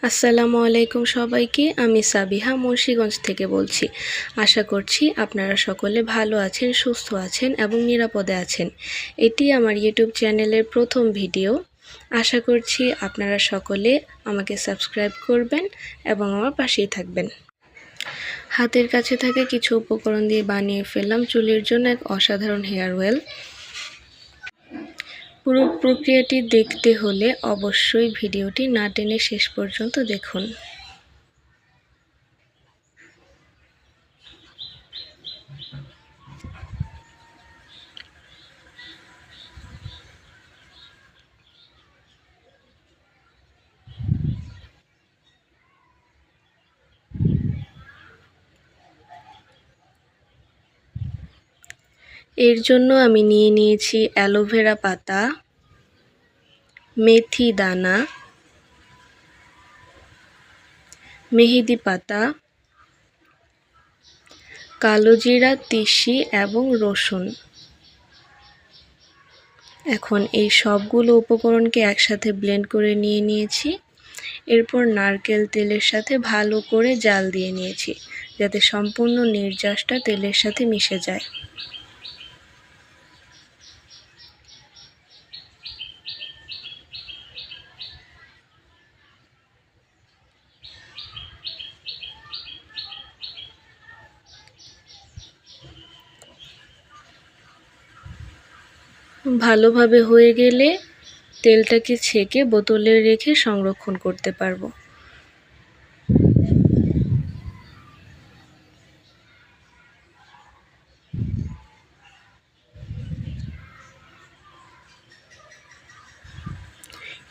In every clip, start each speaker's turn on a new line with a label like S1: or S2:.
S1: আসসালামু আলাইকুম সবাইকে। আমি সাবিহা মুন্সিগঞ্জ থেকে বলছি। আশা করছি আপনারা সকলে ভালো আছেন, সুস্থ আছেন এবং নিরাপদে আছেন। এটি আমার ইউটিউব চ্যানেলের প্রথম ভিডিও। আশা করছি আপনারা সকলে আমাকে সাবস্ক্রাইব করবেন এবং আমার পাশেই থাকবেন। হাতের কাছে থাকা কিছু উপকরণ দিয়ে বানিয়ে ফেললাম চুলের জন্য এক অসাধারণ হেয়ার অয়েল। পুরো প্রক্রিয়াটি দেখতে হলে অবশ্যই ভিডিওটি না টেনে শেষ পর্যন্ত দেখুন। এর জন্য আমি নিয়ে নিয়েছি অ্যালোভেরা পাতা, মেথি দানা, মেহেদি পাতা, কালো জিরা, তিসি এবং রসুন। এখন এই সবগুলো উপকরণকে একসাথে ব্লেন্ড করে নিয়ে নিয়েছি। এরপর নারকেল তেলের সাথে ভালো করে জাল দিয়ে নিয়েছি, যাতে সম্পূর্ণ নির্যাসটা তেলের সাথে মিশে যায়। ভালোভাবে হয়ে গেলে তেলটাকে ছেঁকে বোতলে রেখে সংরক্ষণ করতে পারবো।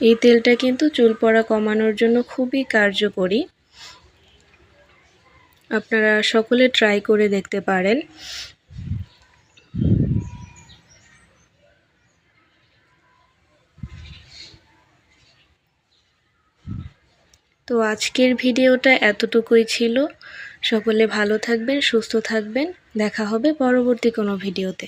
S1: এই তেলটা কিন্তু চুল পড়া কমানোর জন্য খুবই কার্যকরী। আপনারা সকলে ট্রাই করে দেখতে পারেন। তো আজকের ভিডিওটা এতটুকুই ছিল। সকলে ভালো থাকবেন, সুস্থ থাকবেন। দেখা হবে পরবর্তী কোনো ভিডিওতে।